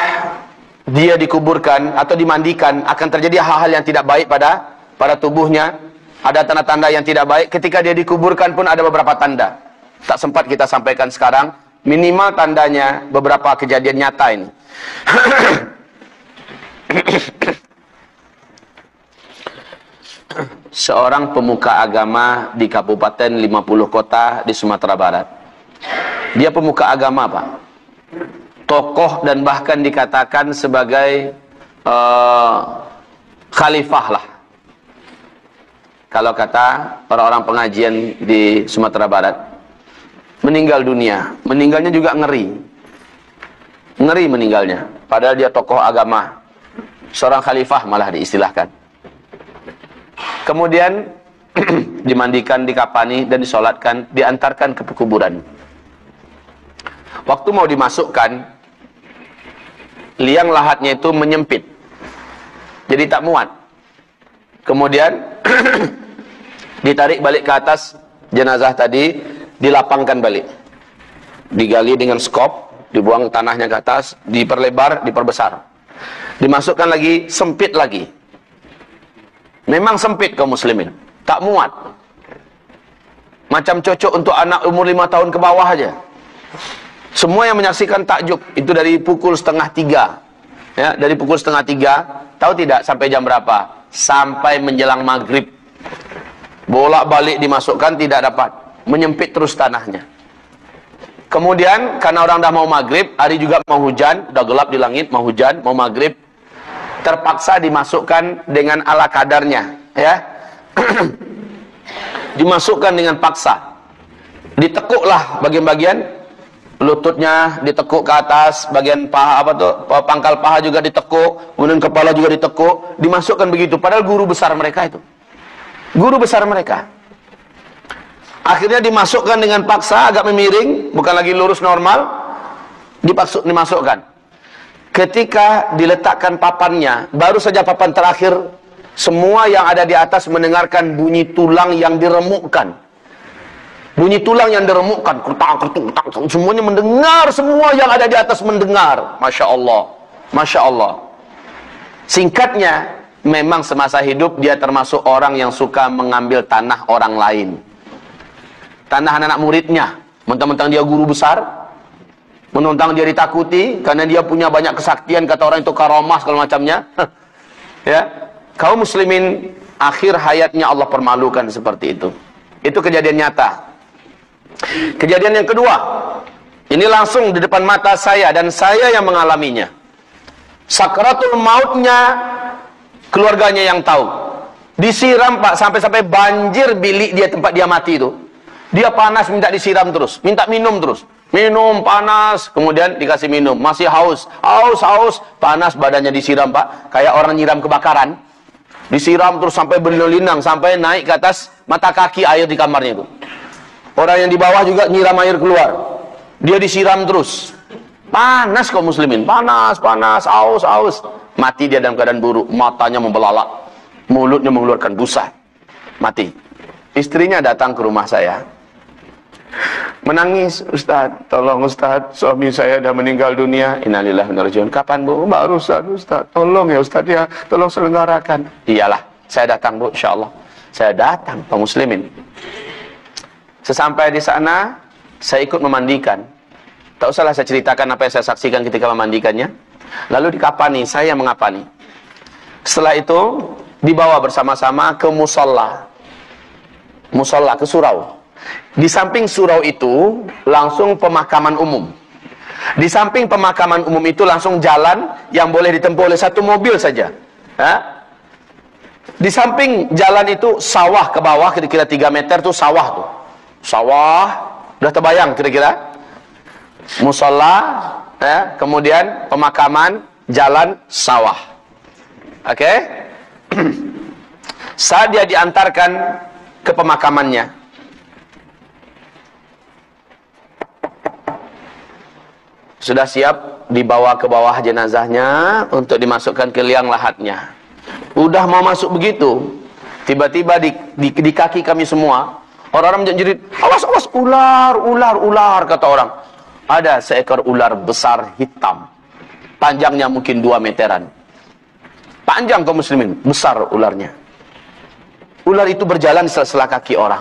dia dikuburkan atau dimandikan, akan terjadi hal-hal yang tidak baik pada tubuhnya. Ada tanda-tanda yang tidak baik. Ketika dia dikuburkan pun ada beberapa tanda. Tak sempat kita sampaikan sekarang. Minimal tandanya beberapa kejadian nyata ini. Seorang pemuka agama di Kabupaten 50 Kota di Sumatera Barat. Dia pemuka agama, Pak. Tokoh dan bahkan dikatakan sebagai khalifah lah, kalau kata orang-orang pengajian di Sumatera Barat. Meninggal dunia. Meninggalnya juga ngeri. Ngeri meninggalnya. Padahal dia tokoh agama. Seorang khalifah malah diistilahkan. Kemudian dimandikan, dikapani, dan disolatkan, diantarkan ke pekuburan. Waktu mau dimasukkan, liang lahatnya itu menyempit, jadi tak muat. Kemudian ditarik balik ke atas jenazah tadi, dilapangkan balik, digali dengan skop, dibuang tanahnya ke atas, diperlebar, diperbesar, dimasukkan lagi, sempit lagi. Memang sempit kaum muslimin, tak muat. Macam cocok untuk anak umur 5 tahun ke bawah aja. Semua yang menyaksikan takjub. Itu dari pukul 2:30. Ya, dari pukul 2:30. Tahu tidak sampai jam berapa? Sampai menjelang maghrib. Bolak-balik dimasukkan, tidak dapat. Menyempit terus tanahnya. Kemudian karena orang dah mau maghrib, hari juga mau hujan, udah gelap di langit, mau hujan, mau maghrib, terpaksa dimasukkan dengan ala kadarnya, ya. Dimasukkan dengan paksa. Ditekuklah bagian-bagian, lututnya ditekuk ke atas, bagian paha pangkal paha juga ditekuk, kemudian kepala juga ditekuk, dimasukkan begitu. Padahal guru besar mereka itu, guru besar mereka. Akhirnya dimasukkan dengan paksa, agak memiring, bukan lagi lurus normal, dimasukkan. Ketika diletakkan papannya, baru saja papan terakhir, semua yang ada di atas mendengarkan bunyi tulang yang diremukkan. Bunyi tulang yang diremukkan, kertak, semuanya mendengar, semua yang ada di atas mendengar. Masya Allah, Masya Allah. Singkatnya, memang semasa hidup dia termasuk orang yang suka mengambil tanah orang lain. Tanah anak-anak muridnya. Mentang-mentang dia guru besar, mentang dia ditakuti, karena dia punya banyak kesaktian, kata orang itu karamah, segala macamnya. Ya, kaum muslimin, akhir hayatnya Allah permalukan seperti itu. Itu kejadian nyata. Kejadian yang kedua, ini langsung di depan mata saya dan saya yang mengalaminya. Sakratul mautnya keluarganya yang tahu. Disiram, Pak, sampai-sampai banjir bilik dia, tempat dia mati itu. Dia panas, minta disiram terus, minta minum terus. Minum panas, kemudian dikasih minum, masih haus, panas, badannya disiram, Pak, kayak orang nyiram kebakaran. Disiram terus sampai berlinang, sampai naik ke atas mata kaki air di kamarnya itu. Orang yang di bawah juga nyiram air keluar. Dia disiram terus. Panas kaum muslimin, panas, aus. Mati dia dalam keadaan buruk, matanya membelalak, mulutnya mengeluarkan busa. Mati. Istrinya datang ke rumah saya. Menangis, Ustaz, tolong Ustaz, suami saya dah meninggal dunia. Innalillahi wa inna ilaihi raji'un. Kapan Bu? Baru Ustaz, tolong ya Ustaz ya, tolong selenggarakan. Iyalah, saya datang Bu, insyaallah. Saya datang, kaum muslimin. Sesampai di sana, saya ikut memandikan. Tak usahlah saya ceritakan apa yang saya saksikan ketika memandikannya. Lalu dikapani, saya mengapani. Setelah itu, dibawa bersama-sama ke musola. Musola, ke surau. Di samping surau itu langsung pemakaman umum. Di samping pemakaman umum itu langsung jalan yang boleh ditempuh oleh satu mobil saja. Di samping jalan itu sawah ke bawah kira-kira 3 meter tuh sawah tuh. Sawah, udah terbayang kira-kira. Musola, kemudian pemakaman, jalan, sawah. Oke? Saat dia diantarkan ke pemakamannya, sudah siap dibawa ke bawah jenazahnya untuk dimasukkan ke liang lahatnya. Udah mau masuk begitu, tiba-tiba di kaki kami semua, orang-orang menjerit, awas, ular, kata orang. Ada seekor ular besar hitam, panjangnya mungkin 2 meteran. Panjang kaum muslimin, besar ularnya. Ular itu berjalan di sela-sela kaki orang.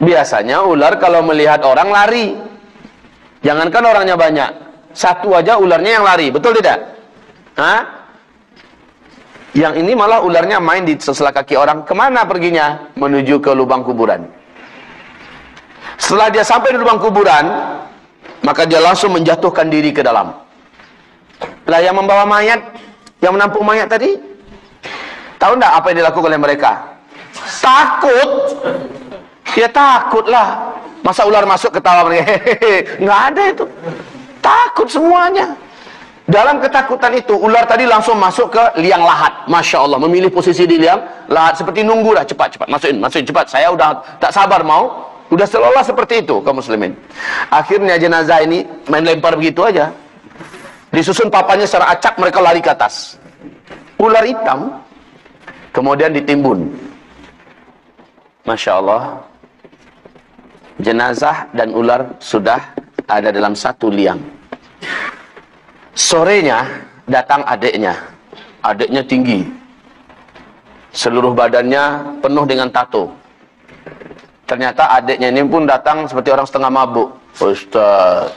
Biasanya ular kalau melihat orang lari. Jangankan orangnya banyak, satu aja ularnya yang lari, betul tidak? Yang ini malah ularnya main di sela-sela kaki orang. Kemana perginya? Menuju ke lubang kuburan. Setelah dia sampai di lubang kuburan, maka dia langsung menjatuhkan diri ke dalam. Lah yang membawa mayat, yang menampung mayat tadi, tahu enggak apa yang dilakukan oleh mereka? Takut. Ya takutlah. Masa ular masuk ketawa mereka? Nggak ada itu. Takut semuanya. Dalam ketakutan itu, ular tadi langsung masuk ke liang lahat. Masya Allah, memilih posisi di liang lahat. Seperti nunggu dah, cepat, masukin, cepat. Saya udah tak sabar mau. Udah seolah seperti itu, kaum muslimin. Akhirnya jenazah ini main lempar begitu aja. Disusun papanya secara acak, mereka lari ke atas. Ular hitam, kemudian ditimbun. Masya Allah. Jenazah dan ular sudah ada dalam satu liang. Sorenya datang adiknya. Adiknya tinggi. Seluruh badannya penuh dengan tato. Ternyata adiknya ini pun datang seperti orang setengah mabuk. Ustaz,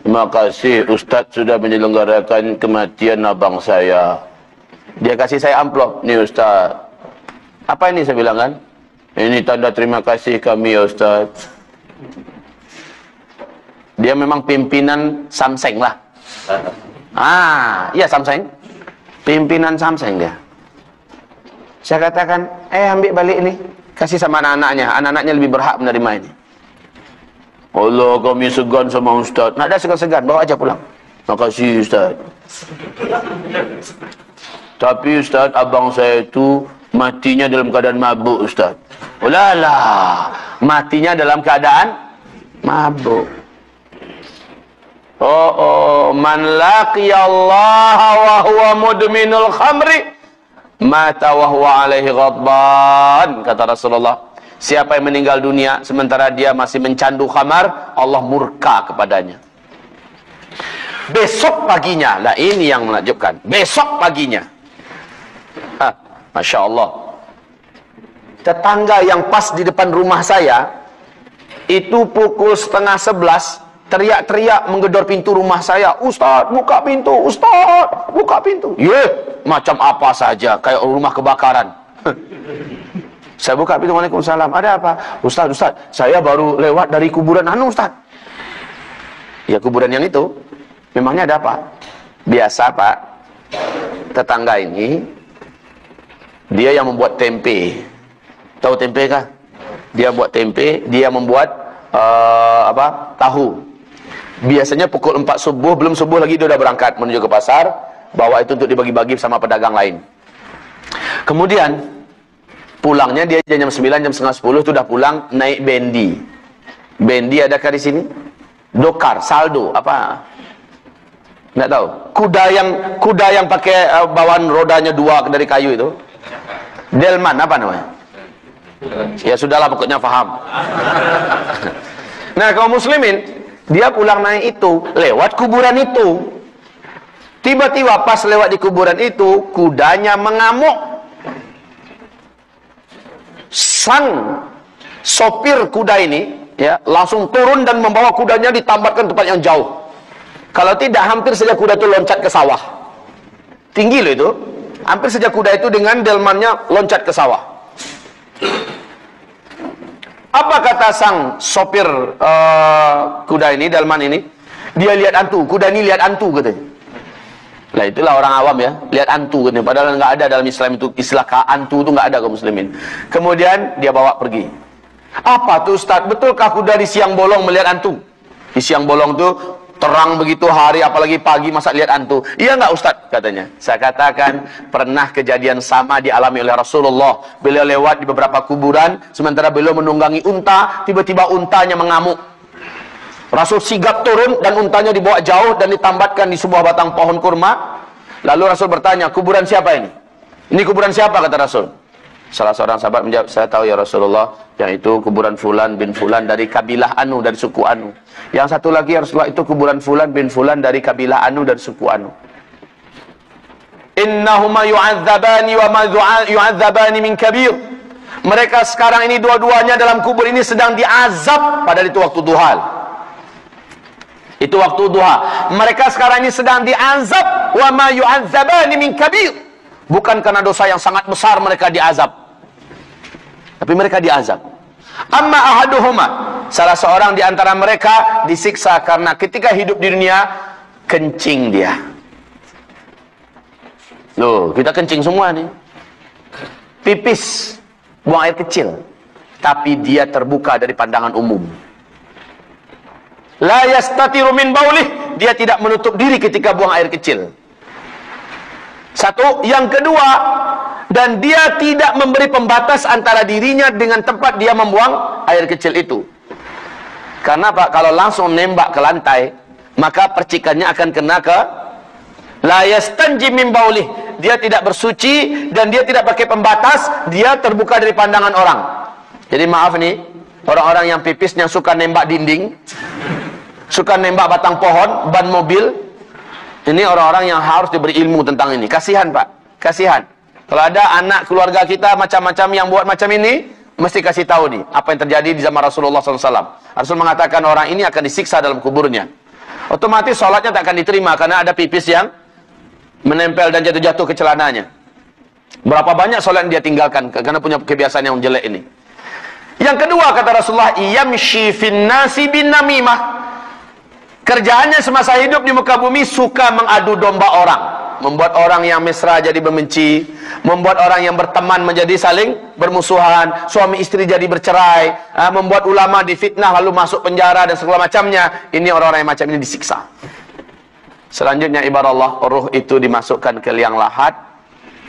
terima kasih Ustaz sudah menyelenggarakan kematian abang saya. Dia kasih saya amplop. Nih Ustaz. Apa ini saya bilang kan? Ini tanda terima kasih kami ya Ustaz. Dia memang pimpinan Samseng lah. Iya Samseng. Pimpinan Samseng dia. Saya katakan, ambil balik ini. Kasih sama anak-anaknya. Anak-anaknya lebih berhak menerima ini. Allah, kami segan sama Ustaz. Nak ada segan-segan, bawa aja pulang. Makasih Ustaz. Tapi Ustaz, abang saya itu matinya dalam keadaan mabuk Ustaz. Ulalah, matinya dalam keadaan mabuk. Man laqiyallaha wa huwa mudminul khamri mata wa huwa alaihi ghadban, kata Rasulullah. Siapa yang meninggal dunia sementara dia masih mencandu khamar, Allah murka kepadanya. Besok paginya, lah ini yang menakjubkan. Besok paginya, Masya Allah, tetangga yang pas di depan rumah saya itu pukul 10:30 teriak-teriak menggedor pintu rumah saya. Ustaz, buka pintu. Ustaz, buka pintu. Macam apa saja, kayak rumah kebakaran. Saya buka pintu. Waalaikumsalam. Ada apa? Ustaz, saya baru lewat dari kuburan Ustaz. Ya, kuburan yang itu memangnya ada apa? Biasa Pak, tetangga ini dia yang membuat tempe. Tahu tempe kah? Dia buat tempe, dia membuat tahu. Biasanya pukul 4 subuh, belum subuh lagi dia udah berangkat menuju ke pasar. bawa itu untuk dibagi-bagi sama pedagang lain. Kemudian pulangnya dia jam 9, jam setengah 10 sudah pulang naik bendi. Bendi adakah di sini? Dokar, saldo, apa? Nggak tahu. Kuda yang pakai bawaan rodanya 2 dari kayu itu. Delman apa namanya? Ya sudahlah, pokoknya paham. Nah, kaum muslimin, dia pulang naik itu, lewat kuburan itu. Tiba-tiba pas lewat di kuburan itu, kudanya mengamuk. Sang sopir kuda ini ya langsung turun dan membawa kudanya ditambatkan tempat yang jauh. Kalau tidak, hampir saja kuda itu loncat ke sawah. Tinggi loh itu. Hampir saja kuda itu dengan delmannya loncat ke sawah. Apa kata sang sopir kuda ini, delman ini? Dia lihat hantu. Kuda ini lihat hantu katanya. Nah, itulah orang awam ya, lihat hantu katanya. Padahal nggak ada dalam Islam itu istilah hantu itu nggak ada kaum muslimin. Kemudian dia bawa pergi. Apa tuh Ustaz? Betulkah kuda di siang bolong melihat hantu? Di siang bolong tuh terang begitu hari, apalagi pagi, masa lihat hantu? Iya nggak Ustaz? Katanya. Saya katakan, pernah kejadian sama dialami oleh Rasulullah. Beliau lewat di beberapa kuburan, sementara beliau menunggangi unta, tiba-tiba untanya mengamuk. Rasul sigap turun dan untanya dibawa jauh dan ditambatkan di sebuah batang pohon kurma. Lalu Rasul bertanya, kuburan siapa ini? Ini kuburan siapa? Kata Rasul. Salah seorang sahabat menjawab, saya tahu ya Rasulullah, yang itu kuburan Fulan bin Fulan dari kabilah Anu, dari suku Anu. Yang satu lagi ya Rasulullah, itu kuburan Fulan bin Fulan dari kabilah Anu, dari suku Anu. Innahuma yu'adzabani wa ma yu'adzabani min kabir. Mereka sekarang ini dua-duanya dalam kubur ini sedang diazab, padahal itu waktu duha. Itu waktu duha. Mereka sekarang ini sedang diazab, wa ma yu'adzabani min kabir. Bukan karena dosa yang sangat besar mereka diazab, tapi mereka diazab. Amma ahaduhuma, salah seorang di antara mereka disiksa karena ketika hidup di dunia kencing dia. Loh, kita kencing semua nih. Pipis, buang air kecil, tapi dia terbuka dari pandangan umum. La yastatiru min baulih, dia tidak menutup diri ketika buang air kecil. Satu, yang kedua, dan dia tidak memberi pembatas antara dirinya dengan tempat dia membuang air kecil itu. Karena Pak, kalau langsung nembak ke lantai, maka percikannya akan kena ke la yastanji min baulih. Dia tidak bersuci dan dia tidak pakai pembatas, dia terbuka dari pandangan orang. Jadi maaf nih, orang-orang yang pipisnya suka nembak dinding, suka nembak batang pohon, ban mobil. Ini orang-orang yang harus diberi ilmu tentang ini. Kasihan Pak, kasihan. Kalau ada anak keluarga kita macam-macam yang buat macam ini, mesti kasih tahu nih apa yang terjadi di zaman Rasulullah SAW. Rasul mengatakan orang ini akan disiksa dalam kuburnya. Otomatis sholatnya tak akan diterima karena ada pipis yang menempel dan jatuh-jatuh ke celananya. Berapa banyak sholat yang dia tinggalkan karena punya kebiasaan yang jelek ini. Yang kedua kata Rasulullah, yamshi fin nasi bin namimah. Kerjaannya semasa hidup di muka bumi suka mengadu domba orang, membuat orang yang mesra jadi membenci, membuat orang yang berteman menjadi saling bermusuhan, suami istri jadi bercerai, membuat ulama difitnah lalu masuk penjara dan segala macamnya. Ini orang-orang yang macam ini disiksa. Selanjutnya ibarat Allah, ruh itu dimasukkan ke liang lahat,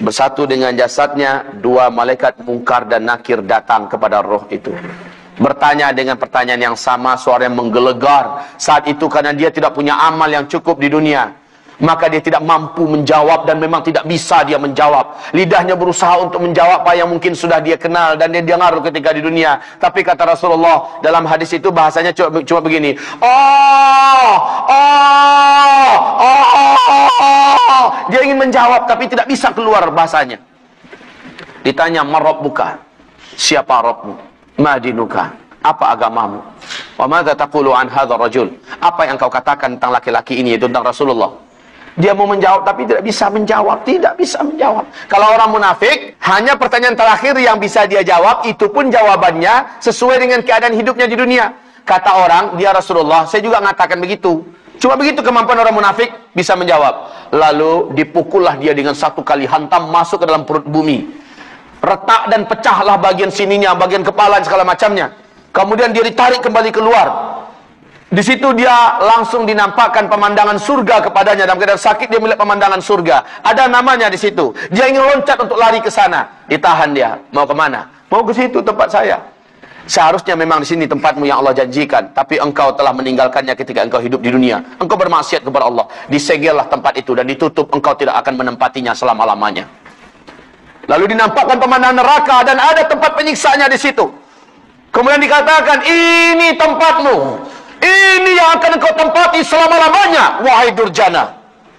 bersatu dengan jasadnya. Dua malaikat mungkar dan nakir datang kepada ruh itu, bertanya dengan pertanyaan yang sama, suara yang menggelegar. Saat itu karena dia tidak punya amal yang cukup di dunia, maka dia tidak mampu menjawab dan memang tidak bisa dia menjawab. Lidahnya berusaha untuk menjawab apa yang mungkin sudah dia kenal dan dia dengar ketika di dunia. Tapi kata Rasulullah dalam hadis itu bahasanya cuma begini, dia ingin menjawab tapi tidak bisa keluar bahasanya. Ditanya, "Marabbuka?" Siapa Rabbmu? "Madinuka?" Apa agamamu? "Wa madza taqulu an hadzal rajul?" Apa yang kau katakan tentang laki-laki ini, yaitu tentang Rasulullah? Dia mau menjawab tapi tidak bisa menjawab, tidak bisa menjawab. Kalau orang munafik, hanya pertanyaan terakhir yang bisa dia jawab, itu pun jawabannya sesuai dengan keadaan hidupnya di dunia. Kata orang, dia Rasulullah, saya juga mengatakan begitu. Cuma begitu kemampuan orang munafik, bisa menjawab. Lalu dipukullah dia dengan satu kali hantam masuk ke dalam perut bumi. Retak dan pecahlah bagian sininya, bagian kepala dan segala macamnya. Kemudian dia ditarik kembali keluar. Di situ dia langsung dinampakkan pemandangan surga kepadanya. Dalam keadaan sakit dia melihat pemandangan surga. Ada namanya di situ. Dia ingin loncat untuk lari ke sana. Ditahan dia. Mau kemana? Mau ke situ tempat saya. Seharusnya memang di sini tempatmu yang Allah janjikan. Tapi engkau telah meninggalkannya ketika engkau hidup di dunia. Engkau bermaksiat kepada Allah. Disegellah tempat itu dan ditutup. Engkau tidak akan menempatinya selama-lamanya. Lalu dinampakkan pemandangan neraka dan ada tempat penyiksaannya di situ. Kemudian dikatakan, ini tempatmu. Ini yang akan engkau tempati selama-lamanya, wahai durjana.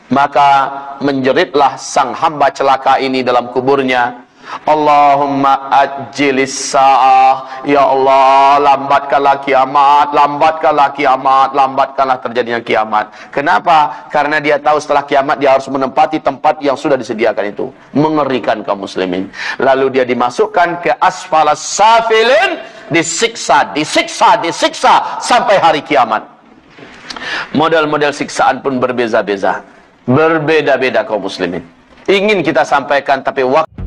Maka menjeritlah sang hamba celaka ini dalam kuburnya. Allahumma ajjilis sa'ah. Ya Allah, lambatkanlah kiamat, lambatkanlah kiamat, lambatkanlah terjadinya kiamat. Kenapa? Karena dia tahu setelah kiamat dia harus menempati tempat yang sudah disediakan itu. Mengerikan kaum muslimin. Lalu dia dimasukkan ke asfalas safilin, disiksa, disiksa, disiksa sampai hari kiamat. Model-model siksaan pun berbeza-beza. Berbeda-beda kaum muslimin. Ingin kita sampaikan tapi waktu